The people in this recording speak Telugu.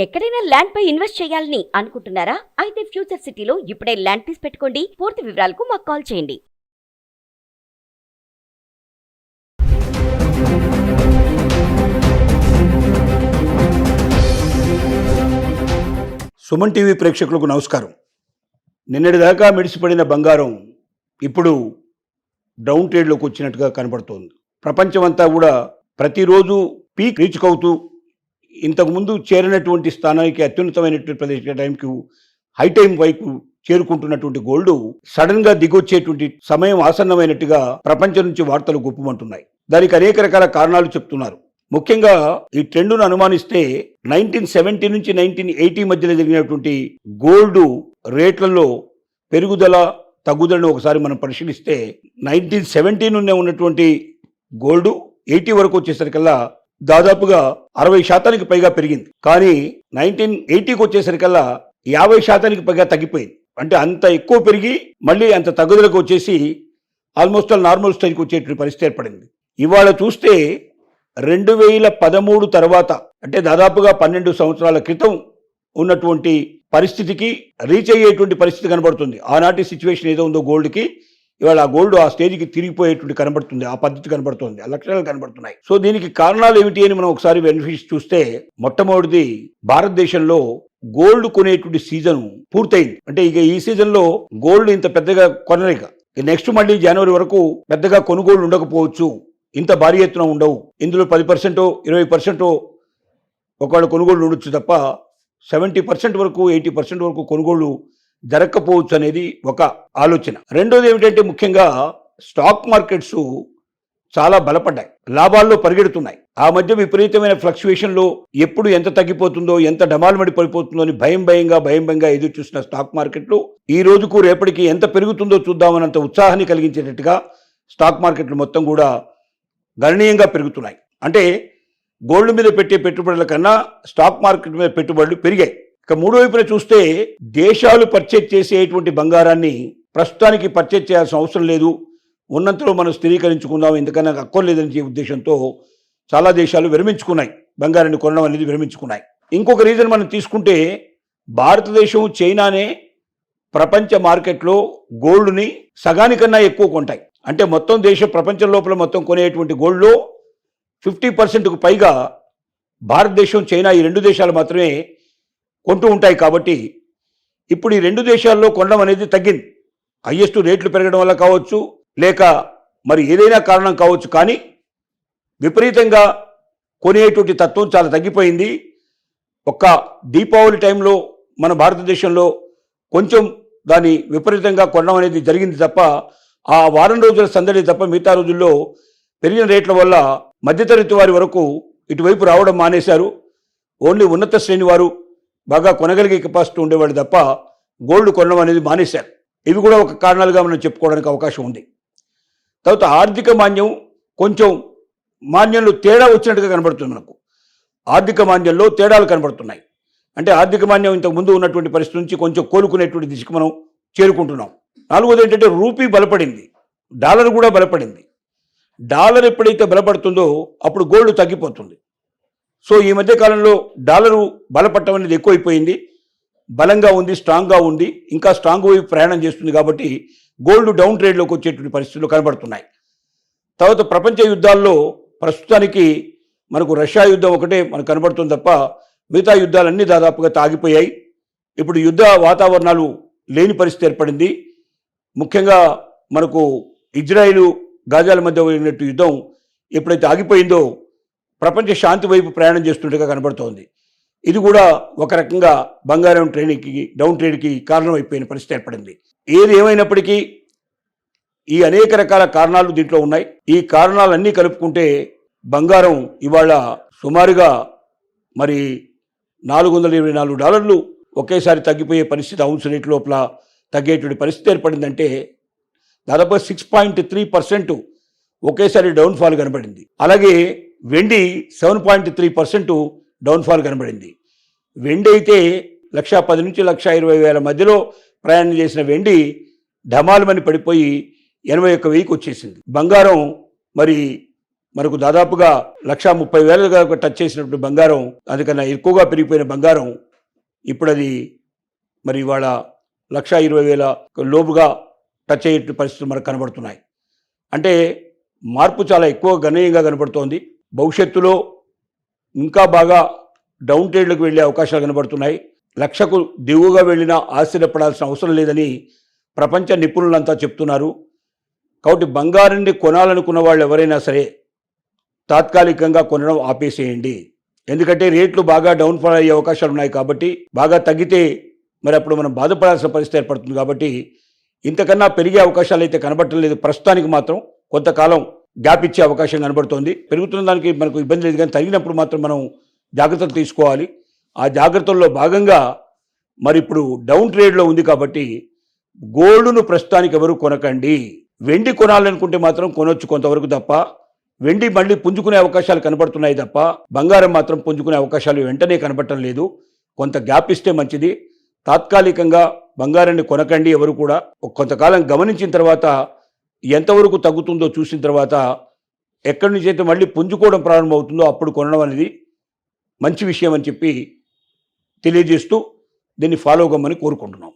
ఎక్కడైనా ల్యాండ్ పై ఇన్వెస్ట్ చేయాలని అనుకుంటున్నారా? అయితే ఫ్యూచర్ సిటీలో ఇప్పుడే ల్యాండ్ పీస్ పెట్టుకోండి. పూర్తి వివరాలకు మాకు కాల్ చేయండి. సుమన్ టీవీ ప్రేక్షకులకు నమస్కారం. నిన్నటిదాకా మిడిసిపడిన బంగారం ఇప్పుడు డౌన్ ట్రేడ్లోకి వచ్చినట్టుగా కనబడుతోంది. ప్రపంచమంతా కూడా ప్రతిరోజు పీక్ రీచ్ అవుతూ ఇంతకుముందు చేరినటువంటి స్థానానికి అత్యున్నతమైనటువంటి ప్రదేశ టైంకి హై టైం వైపు చేరుకుంటున్నటువంటి గోల్డ్ సడన్ గా దిగొచ్చేటువంటి సమయం ఆసన్నమైనట్టుగా ప్రపంచం నుంచి వార్తలు గుప్పమంటున్నాయి. దానికి అనేక రకాల కారణాలు చెప్తున్నారు. ముఖ్యంగా ఈ ట్రెండ్ను అనుమానిస్తే 1970 నుంచి 1980 మధ్యలో జరిగినటువంటి గోల్డ్ రేట్లలో పెరుగుదల తగ్గుదలను ఒకసారి మనం పరిశీలిస్తే 1970 నుండే ఉన్నటువంటి గోల్డ్ 80 వరకు వచ్చేసరికల్లా దాదాపుగా 60% పైగా పెరిగింది. కానీ 1980కి వచ్చేసరికల్లా 50% పైగా తగ్గిపోయింది. అంటే అంత ఎక్కువ పెరిగి మళ్ళీ అంత తగ్గుదలకు వచ్చేసి ఆల్మోస్ట్ నార్మల్ స్టేజ్కి వచ్చేటువంటి పరిస్థితి ఏర్పడింది. ఇవాళ చూస్తే 2013 తర్వాత అంటే దాదాపుగా 12 సంవత్సరాల క్రితం ఉన్నటువంటి పరిస్థితికి రీచ్ అయ్యేటువంటి పరిస్థితి కనబడుతుంది. ఆనాటి సిచ్యువేషన్ ఏదో ఉందో గోల్డ్కి ఇవాళ ఆ గోల్డ్ ఆ స్టేజ్కి తిరిగిపోయేటువంటి కనబడుతుంది. ఆ పద్ధతి కనబడుతుంది, ఆ లక్షణాలు కనబడుతున్నాయి. సో దీనికి కారణాలు ఏమిటి అని మనం ఒకసారి బెనిఫిట్స్ చూస్తే, మొట్టమొదటిది భారతదేశంలో గోల్డ్ కొనేటువంటి సీజన్ పూర్తయింది. అంటే ఇక ఈ సీజన్లో గోల్డ్ ఇంత పెద్దగా కొనలేక నెక్స్ట్ మళ్ళీ జనవరి వరకు పెద్దగా కొనుగోళ్లు ఉండకపోవచ్చు, ఇంత భారీ ఎత్తున ఉండవు. ఇందులో 10% 20% ఒకవేళ కొనుగోళ్లు ఉండొచ్చు తప్ప 70% వరకు 80% వరకు కొనుగోళ్లు జరగకపోవచ్చు అనేది ఒక ఆలోచన. రెండోది ఏమిటంటే ముఖ్యంగా స్టాక్ మార్కెట్స్ చాలా బలపడ్డాయి, లాభాల్లో పరిగెడుతున్నాయి. ఆ మధ్య విపరీతమైన ఫ్లక్చువేషన్లో ఎప్పుడు ఎంత తగ్గిపోతుందో, ఎంత డమాల్మడి పడిపోతుందో అని భయంగా ఎదురు చూసిన స్టాక్ మార్కెట్లు ఈ రోజుకు రేపటికి ఎంత పెరుగుతుందో చూద్దామన్నంత ఉత్సాహాన్ని కలిగించేటట్టుగా స్టాక్ మార్కెట్లు మొత్తం కూడా గణనీయంగా పెరుగుతున్నాయి. అంటే గోల్డ్ మీద పెట్టే పెట్టుబడుల కన్నా స్టాక్ మార్కెట్ మీద పెట్టుబడులు పెరిగాయి. ఇక మూడో వైపున చూస్తే దేశాలు పర్చేజ్ చేసేటువంటి బంగారాన్ని ప్రస్తుతానికి పర్చేజ్ చేయాల్సిన అవసరం లేదు, ఉన్నంతలో మనం స్థిరీకరించుకుందాం, ఎందుకన్నా అక్కర్లేదని ఉద్దేశంతో చాలా దేశాలు విరమించుకున్నాయి, బంగారాన్ని కొనడం అనేది విరమించుకున్నాయి. ఇంకొక రీజన్ మనం తీసుకుంటే భారతదేశం, చైనానే ప్రపంచ మార్కెట్లో గోల్డ్ని సగానికన్నా ఎక్కువ కొంటాయి. అంటే మొత్తం ప్రపంచం లోపల మొత్తం కొనేటువంటి గోల్డ్లో 50%కు పైగా భారతదేశం, చైనా ఈ రెండు దేశాలు మాత్రమే కొంటూ ఉంటాయి. కాబట్టి ఇప్పుడు ఈ రెండు దేశాల్లో కొనడం అనేది తగ్గింది. హైయెస్ట్ రేట్లు పెరగడం వల్ల కావచ్చు, లేక మరి ఏదైనా కారణం కావచ్చు, కానీ విపరీతంగా కొనేటువంటి తత్వం చాలా తగ్గిపోయింది. ఒక్క దీపావళి టైంలో మన భారతదేశంలో కొంచెం దాన్ని విపరీతంగా కొనడం అనేది జరిగింది తప్ప, ఆ వారం రోజుల సందడి తప్ప మిగతా రోజుల్లో పెరిగిన రేట్ల వల్ల మధ్యతరగతి వారి వరకు ఇటువైపు రావడం మానేశారు. ఓన్లీ ఉన్నత శ్రేణి వారు, బాగా కొనగలిగే కెపాసిటీ ఉండేవాళ్ళు తప్ప గోల్డ్ కొనడం అనేది మానేశారు. ఇవి కూడా ఒక కారణాలుగా మనం చెప్పుకోవడానికి అవకాశం ఉంది. తర్వాత ఆర్థిక మాంద్యం, కొంచెం మాంద్యంలో తేడా వచ్చినట్టుగా కనబడుతుంది. మనకు ఆర్థిక మాంద్యంలో తేడాలు కనబడుతున్నాయి. అంటే ఆర్థిక మాంద్యం ఇంతకుముందు ఉన్నటువంటి పరిస్థితి నుంచి కొంచెం కోలుకునేటువంటి దిశకు మనం చేరుకుంటున్నాం. నాలుగోది ఏంటంటే రూపీ బలపడింది, డాలర్ కూడా బలపడింది. డాలర్ ఎప్పుడైతే బలపడుతుందో అప్పుడు గోల్డ్ తగ్గిపోతుంది. సో ఈ మధ్య కాలంలో డాలరు బలపడటం అనేది ఎక్కువైపోయింది, బలంగా ఉంది, స్ట్రాంగ్గా ఉంది, ఇంకా స్ట్రాంగ్ వైపు ప్రయాణం చేస్తుంది. కాబట్టి గోల్డ్ డౌన్ ట్రేడ్లోకి వచ్చేటువంటి పరిస్థితులు కనబడుతున్నాయి. తర్వాత ప్రపంచ యుద్ధాల్లో ప్రస్తుతానికి మనకు రష్యా యుద్ధం ఒకటే మనకు కనబడుతుంది తప్ప మిగతా యుద్ధాలన్నీ దాదాపుగా తాగిపోయాయి. ఇప్పుడు యుద్ధ వాతావరణాలు లేని పరిస్థితి ఏర్పడింది. ముఖ్యంగా మనకు ఇజ్రాయిల్ గాజాల మధ్య జరిగినట్టు యుద్ధం ఎప్పుడైతే ఆగిపోయిందో ప్రపంచ శాంతి వైపు ప్రయాణం చేస్తుండగా కనబడుతోంది. ఇది కూడా ఒక రకంగా బంగారం డౌన్ ట్రేడ్కి కారణమైపోయిన పరిస్థితి ఏర్పడింది. ఏది ఏమైనప్పటికీ ఈ అనేక రకాల కారణాలు దీంట్లో ఉన్నాయి. ఈ కారణాలన్నీ కలుపుకుంటే బంగారం ఇవాళ సుమారుగా మరి $424 ఒకేసారి తగ్గిపోయే పరిస్థితి, ఔన్స్ రేట్ లోపల తగ్గేటువంటి పరిస్థితి ఏర్పడిందంటే దాదాపు 6.3% ఒకేసారి డౌన్ఫాల్ కనబడింది. అలాగే వెండి 7.3% డౌన్ఫాల్ కనబడింది. వెండి అయితే 1,10,000 నుంచి 1,20,000 మధ్యలో ప్రయాణం చేసిన వెండి ఢమాలమని పడిపోయి 81,000కి వచ్చేసింది. బంగారం మరి మనకు దాదాపుగా 1,30,000 టచ్ చేసినటువంటి బంగారం, అందుకన్నా ఎక్కువగా పెరిగిపోయిన బంగారం ఇప్పుడు అది మరి ఇవాళ 1,20,000 లోపుగా టచ్ అయ్యే పరిస్థితులు మనకు కనబడుతున్నాయి. అంటే మార్పు చాలా ఎక్కువ గణనీయంగా కనబడుతోంది. భవిష్యత్తులో ఇంకా బాగా డౌన్ ట్రేడ్లకు వెళ్ళే అవకాశాలు కనబడుతున్నాయి. 1,00,000కు దిగువగా వెళ్ళినా ఆశ్చర్యపడాల్సిన అవసరం లేదని ప్రపంచ నిపుణులంతా చెప్తున్నారు. కాబట్టి బంగారాన్ని కొనాలనుకున్న వాళ్ళు ఎవరైనా సరే తాత్కాలికంగా కొనడం ఆపేసేయండి. ఎందుకంటే రేట్లు బాగా డౌన్ఫాల్ అయ్యే అవకాశాలు ఉన్నాయి. కాబట్టి బాగా తగ్గితే మరి అప్పుడు మనం బాధపడాల్సిన పరిస్థితి ఏర్పడుతుంది. కాబట్టి ఇంతకన్నా పెరిగే అవకాశాలు అయితే కనబడటం లేదు. ప్రస్తుతానికి మాత్రం కొంతకాలం గ్యాప్ ఇచ్చే అవకాశం కనబడుతోంది. పెరుగుతున్న దానికి మనకు ఇబ్బంది లేదు, కానీ తరిగినప్పుడు మాత్రం మనం జాగ్రత్తలు తీసుకోవాలి. ఆ జాగ్రత్తల్లో భాగంగా మరి ఇప్పుడు డౌన్ ట్రేడ్లో ఉంది కాబట్టి గోల్డ్ను ప్రస్తుతానికి ఎవరు కొనకండి. వెండి కొనాలనుకుంటే మాత్రం కొనొచ్చు కొంతవరకు తప్ప, వెండి మళ్ళీ పుంజుకునే అవకాశాలు కనబడుతున్నాయి తప్ప బంగారం మాత్రం పుంజుకునే అవకాశాలు వెంటనే కనబడటం లేదు. కొంత గ్యాప్ ఇస్తే మంచిది. తాత్కాలికంగా బంగారాన్ని కొనకండి ఎవరు కూడా. కొంతకాలం గమనించిన తర్వాత ఎంతవరకు తగ్గుతుందో చూసిన తర్వాత ఎక్కడి నుంచి అయితే మళ్ళీ పుంజుకోవడం ప్రారంభమవుతుందో అప్పుడు కొనడం అనేది మంచి విషయం అని చెప్పి తెలియజేస్తూ దీన్ని ఫాలో కమ్మని కోరుకుంటున్నాం.